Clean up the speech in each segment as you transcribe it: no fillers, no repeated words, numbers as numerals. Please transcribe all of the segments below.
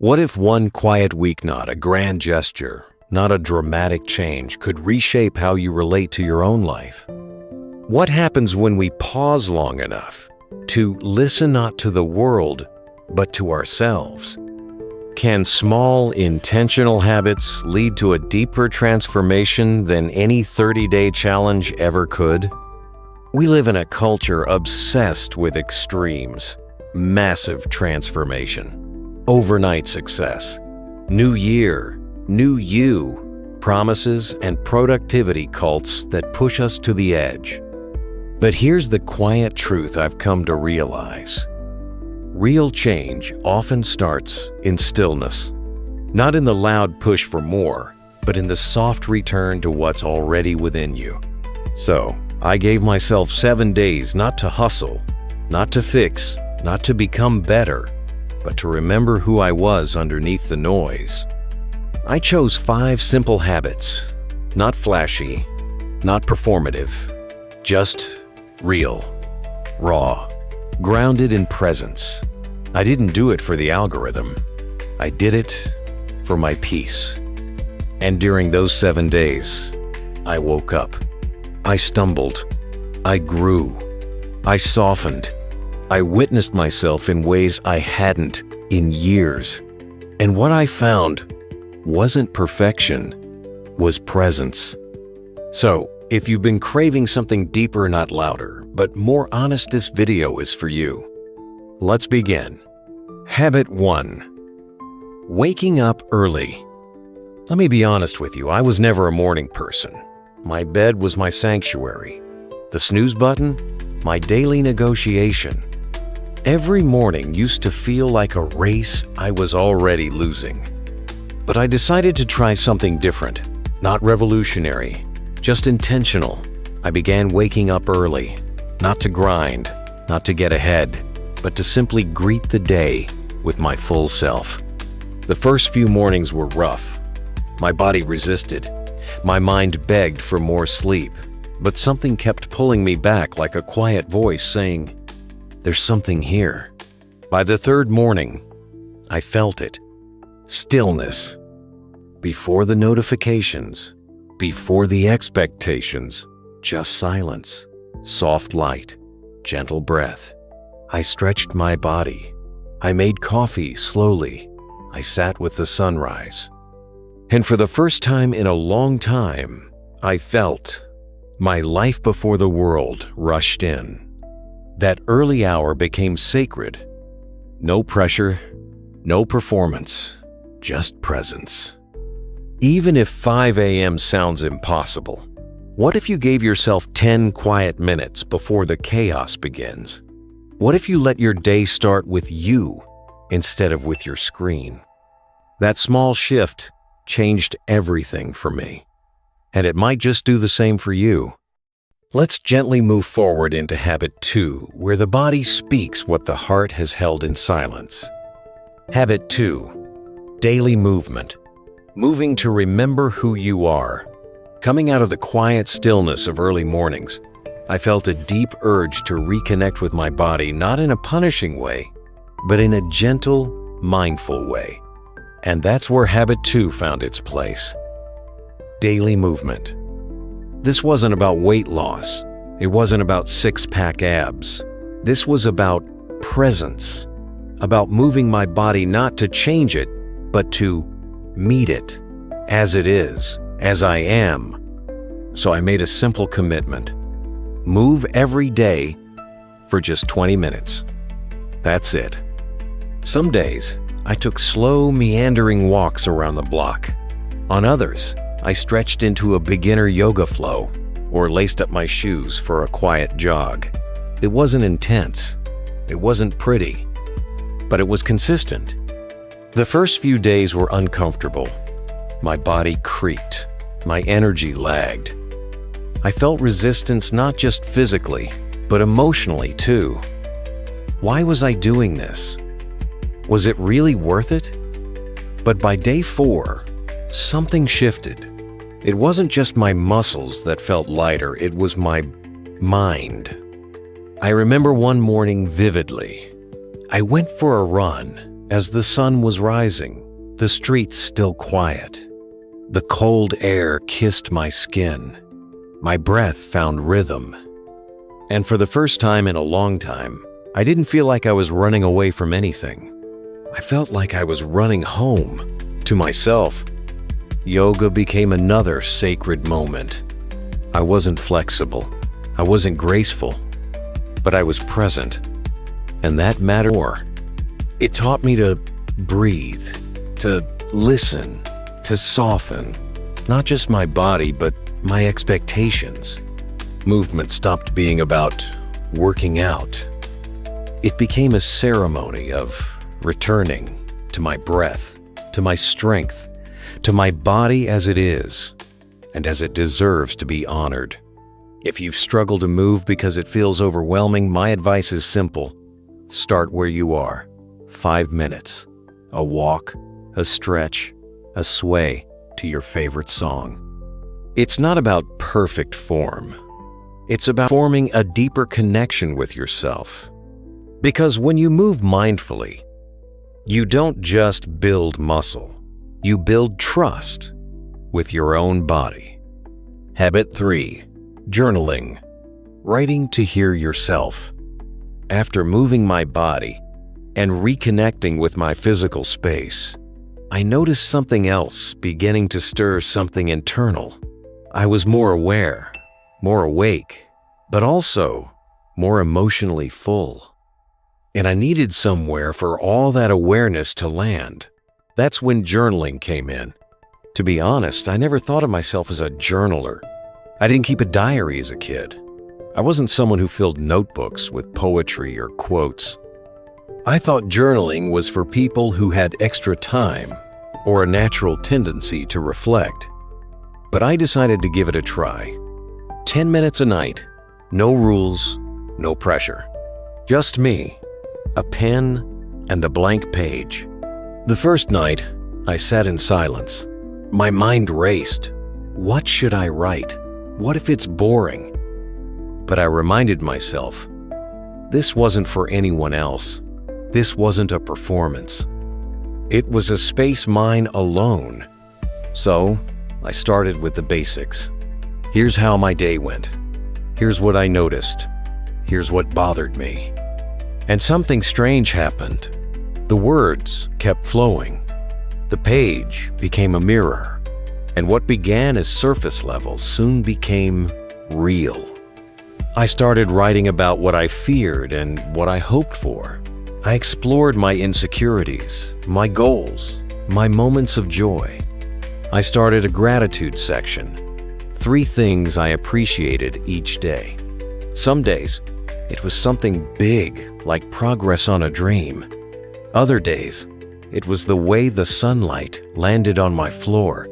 What if one quiet week, not a grand gesture, not a dramatic change, could reshape how you relate to your own life? What happens when we pause long enough to listen not to the world, but to ourselves? Can small, intentional habits lead to a deeper transformation than any 30-day challenge ever could? We live in a culture obsessed with extremes, massive transformation, overnight success, new year, new you, promises and productivity cults that push us to the edge. But here's the quiet truth I've come to realize. Real change often starts in stillness, not in the loud push for more, but in the soft return to what's already within you. So, I gave myself 7 days not to hustle, not to fix, not to become better, but to remember who I was underneath the noise. I chose 5 simple habits, not flashy, not performative, just real, raw, grounded in presence. I didn't do it for the algorithm. I did it for my peace. And during those 7 days, I woke up. I stumbled. I grew. I softened. I witnessed myself in ways I hadn't in years. And what I found wasn't perfection, was presence. So, if you've been craving something deeper, not louder, but more honest, this video is for you. Let's begin. Habit 1. Waking up early. Let me be honest with you, I was never a morning person. My bed was my sanctuary. The snooze button, my daily negotiation. Every morning used to feel like a race I was already losing. But I decided to try something different, not revolutionary, just intentional. I began waking up early, not to grind, not to get ahead, but to simply greet the day with my full self. The first few mornings were rough. My body resisted. My mind begged for more sleep, but something kept pulling me back like a quiet voice saying, "There's something here." By the third morning, I felt it. Stillness. Before the notifications, before the expectations, just silence, soft light, gentle breath. I stretched my body. I made coffee slowly. I sat with the sunrise. And for the first time in a long time, I felt my life before the world rushed in. That early hour became sacred. No pressure, no performance, just presence. Even if 5 a.m. sounds impossible, what if you gave yourself 10 quiet minutes before the chaos begins? What if you let your day start with you instead of with your screen? That small shift changed everything for me, and it might just do the same for you. Let's gently move forward into habit 2, where the body speaks what the heart has held in silence. Habit 2, daily movement. Moving to remember who you are. Coming out of the quiet stillness of early mornings, I felt a deep urge to reconnect with my body, not in a punishing way, but in a gentle, mindful way. And that's where habit 2 found its place. Daily movement. This wasn't about weight loss. It wasn't about six-pack abs. This was about presence, about moving my body not to change it, but to meet it as it is, as I am. So I made a simple commitment. Move every day for just 20 minutes. That's it. Some days, I took slow, meandering walks around the block. On others, I stretched into a beginner yoga flow or laced up my shoes for a quiet jog. It wasn't intense. It wasn't pretty. But it was consistent. The first few days were uncomfortable. My body creaked. My energy lagged. I felt resistance not just physically, but emotionally too. Why was I doing this? Was it really worth it? But by day 4, something shifted. It wasn't just my muscles that felt lighter, it was my mind. I remember one morning vividly. I went for a run, As the sun was rising, the streets still quiet. The cold air kissed my skin. My breath found rhythm. And for the first time in a long time, I didn't feel like I was running away from anything. I felt like I was running home, to myself. Yoga became another sacred moment. I wasn't flexible. I wasn't graceful. But I was present. And that mattered more. It taught me to breathe, to listen, to soften, not just my body, but my expectations. Movement stopped being about working out. It became a ceremony of returning to my breath, to my strength, to my body as it is, and as it deserves to be honored. If you've struggled to move because it feels overwhelming, my advice is simple. Start where you are. 5 minutes. A walk, a stretch, a sway to your favorite song. It's not about perfect form. It's about forming a deeper connection with yourself. Because when you move mindfully, you don't just build muscle, you build trust with your own body. Habit 3. Journaling. Writing to hear yourself. After moving my body and reconnecting with my physical space, I noticed something else beginning to stir something internal. I was more aware, more awake, but also more emotionally full. And I needed somewhere for all that awareness to land. That's when journaling came in. To be honest, I never thought of myself as a journaler. I didn't keep a diary as a kid. I wasn't someone who filled notebooks with poetry or quotes. I thought journaling was for people who had extra time or a natural tendency to reflect. But I decided to give it a try. 10 minutes a night, no rules, no pressure. Just me, a pen, and a blank page. The first night, I sat in silence. My mind raced. What should I write? What if it's boring? But I reminded myself, this wasn't for anyone else. This wasn't a performance. It was a space mine alone. So, I started with the basics. Here's how my day went. Here's what I noticed. Here's what bothered me. And something strange happened. The words kept flowing. The page became a mirror. And what began as surface level soon became real. I started writing about what I feared and what I hoped for. I explored my insecurities, my goals, my moments of joy. I started a gratitude section. 3 things I appreciated each day. Some days, it was something big, like progress on a dream. Other days, it was the way the sunlight landed on my floor.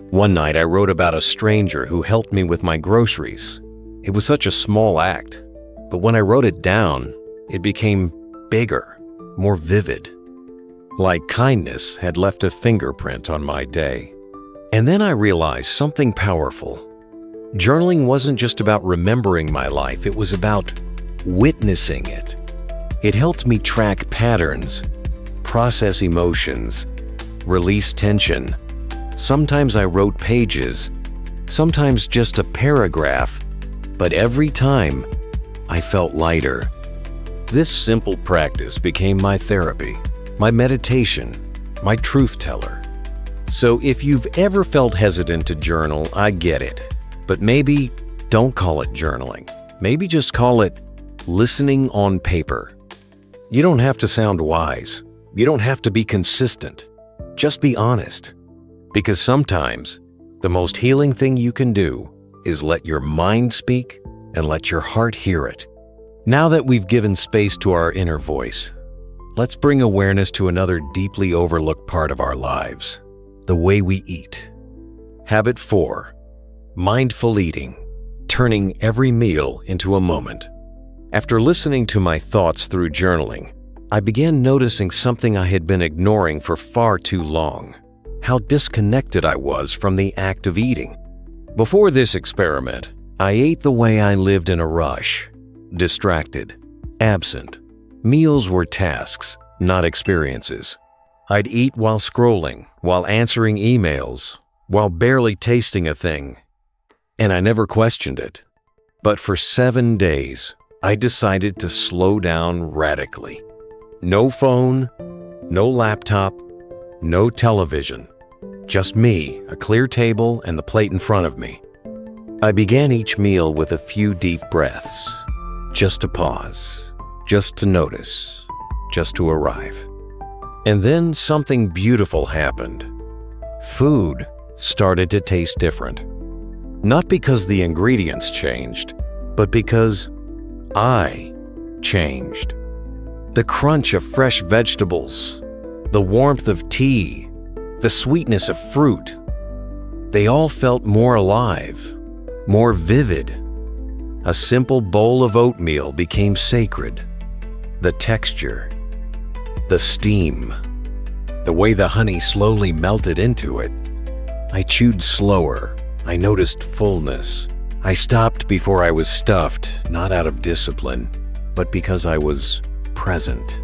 One night, I wrote about a stranger who helped me with my groceries. It was such a small act, but when I wrote it down, it became bigger, more vivid. Like kindness had left a fingerprint on my day. And then I realized something powerful. Journaling wasn't just about remembering my life, it was about witnessing it. It helped me track patterns, process emotions, release tension. Sometimes I wrote pages, sometimes just a paragraph, but every time I felt lighter. This simple practice became my therapy, my meditation, my truth teller. So if you've ever felt hesitant to journal, I get it. But maybe don't call it journaling. Maybe just call it listening on paper. You don't have to sound wise. You don't have to be consistent. Just be honest. Because sometimes the most healing thing you can do is let your mind speak and let your heart hear it. Now that we've given space to our inner voice, let's bring awareness to another deeply overlooked part of our lives, the way we eat. Habit 4. Mindful eating, turning every meal into a moment. After listening to my thoughts through journaling, I began noticing something I had been ignoring for far too long: how disconnected I was from the act of eating. Before this experiment, I ate the way I lived in a rush, distracted, absent. Meals were tasks, not experiences. I'd eat while scrolling, while answering emails, while barely tasting a thing. And I never questioned it. But for 7 days, I decided to slow down radically. No phone, no laptop, no television. Just me, a clear table, and the plate in front of me. I began each meal with a few deep breaths. Just to pause, just to notice, just to arrive. And then something beautiful happened. Food started to taste different. Not because the ingredients changed, but because I changed. The crunch of fresh vegetables, the warmth of tea, the sweetness of fruit, they all felt more alive, more vivid. A simple bowl of oatmeal became sacred. The texture, the steam, the way the honey slowly melted into it. I chewed slower. I noticed fullness. I stopped before I was stuffed, not out of discipline, but because I was present.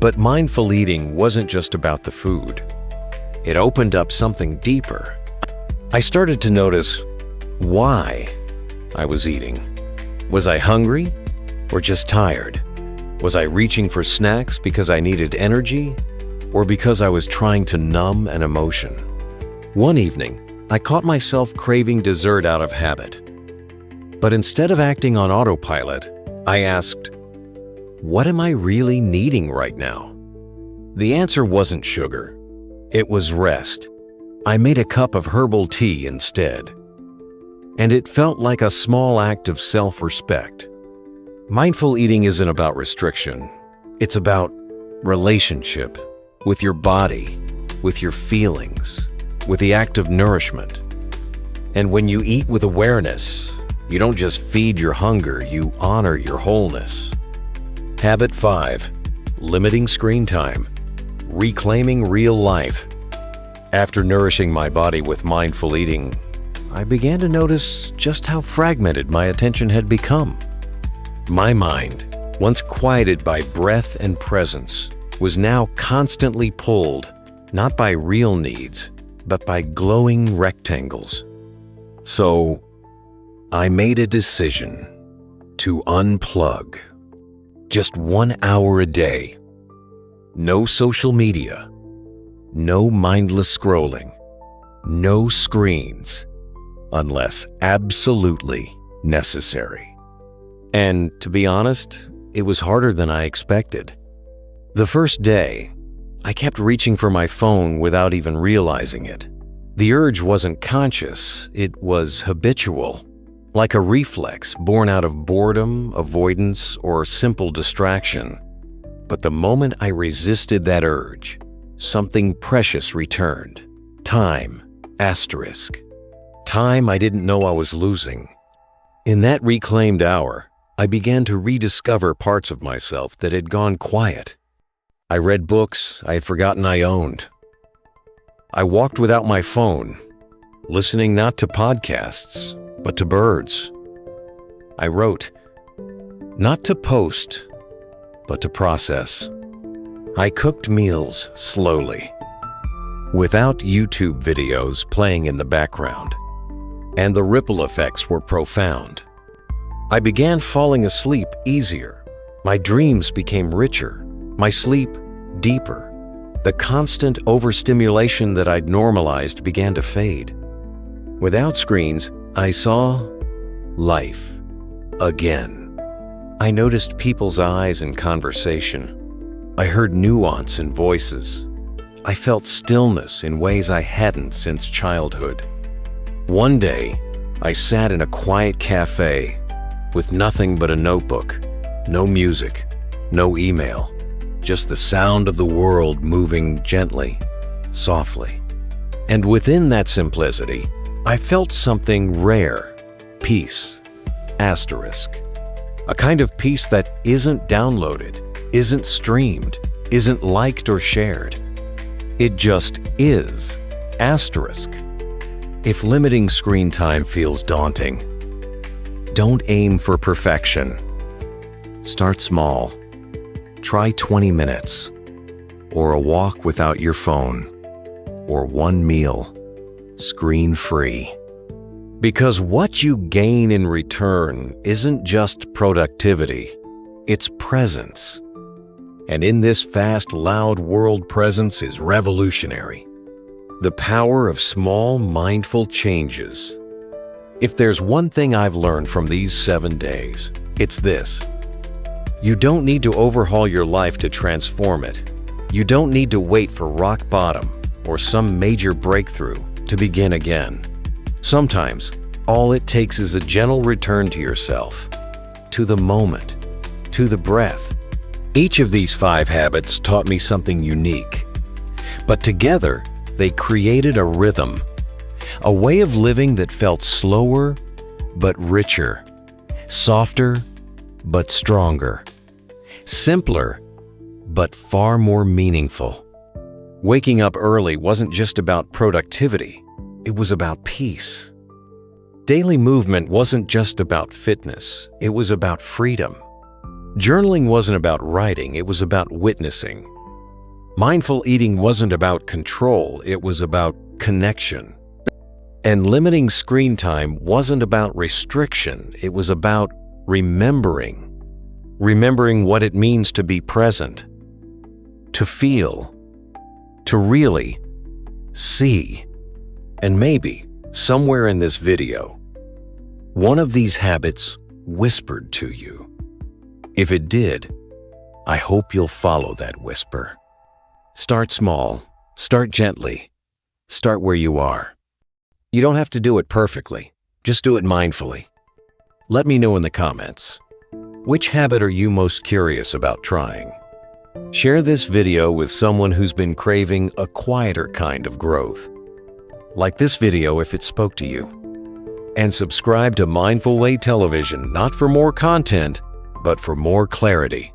But mindful eating wasn't just about the food. It opened up something deeper. I started to notice why I was eating. Was I hungry or just tired? Was I reaching for snacks because I needed energy or because I was trying to numb an emotion? One evening, I caught myself craving dessert out of habit. But instead of acting on autopilot, I asked, what am I really needing right now? The answer wasn't sugar. It was rest. I made a cup of herbal tea instead. And it felt like a small act of self-respect. Mindful eating isn't about restriction. It's about relationship with your body, with your feelings, with the act of nourishment. And when you eat with awareness, you don't just feed your hunger, you honor your wholeness. Habit 5, limiting screen time, reclaiming real life. After nourishing my body with mindful eating, I began to notice just how fragmented my attention had become. My mind, once quieted by breath and presence, was now constantly pulled, not by real needs, but by glowing rectangles. So, I made a decision to unplug. Just 1 hour a day. No social media. No mindless scrolling. No screens. Unless absolutely necessary. And to be honest, it was harder than I expected. The first day, I kept reaching for my phone without even realizing it. The urge wasn't conscious, it was habitual, like a reflex born out of boredom, avoidance, or simple distraction. But the moment I resisted that urge, something precious returned. Time, asterisk. Time I didn't know I was losing. In that reclaimed hour, I began to rediscover parts of myself that had gone quiet. I read books I had forgotten I owned. I walked without my phone, listening not to podcasts, but to birds. I wrote, not to post, but to process. I cooked meals slowly, without YouTube videos playing in the background, and the ripple effects were profound. I began falling asleep easier. My dreams became richer, my sleep deeper. The constant overstimulation that I'd normalized began to fade. Without screens, I saw life again. I noticed people's eyes in conversation. I heard nuance in voices. I felt stillness in ways I hadn't since childhood. One day, I sat in a quiet cafe with nothing but a notebook, no music, no email, just the sound of the world moving gently, softly. And within that simplicity, I felt something rare, peace, asterisk. A kind of peace that isn't downloaded, isn't streamed, isn't liked or shared. It just is, asterisk. If limiting screen time feels daunting, don't aim for perfection. Start small. Try 20 minutes. or a walk without your phone, or one meal, screen-free. Because what you gain in return isn't just productivity, it's presence. And in this fast, loud world, presence is revolutionary. The power of small, mindful changes. If there's one thing I've learned from these 7 days, it's this. You don't need to overhaul your life to transform it. You don't need to wait for rock bottom or some major breakthrough to begin again. Sometimes, all it takes is a gentle return to yourself, to the moment, to the breath. Each of these 5 habits taught me something unique, but together they created a rhythm, a way of living that felt slower but richer, softer but stronger, simpler but far more meaningful. Waking up early wasn't just about productivity, it was about peace. Daily movement wasn't just about fitness, it was about freedom. Journaling wasn't about writing, it was about witnessing. Mindful eating wasn't about control, it was about connection. And limiting screen time wasn't about restriction, it was about remembering. Remembering what it means to be present, to feel, to really see. And maybe, somewhere in this video, one of these habits whispered to you. If it did, I hope you'll follow that whisper. Start small, start gently, start where you are. You don't have to do it perfectly, just do it mindfully. Let me know in the comments, which habit are you most curious about trying? Share this video with someone who's been craving a quieter kind of growth. Like this video if it spoke to you. And subscribe to Mindful Way Television, not for more content, but for more clarity.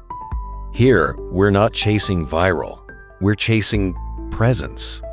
Here, we're not chasing viral, we're chasing presence.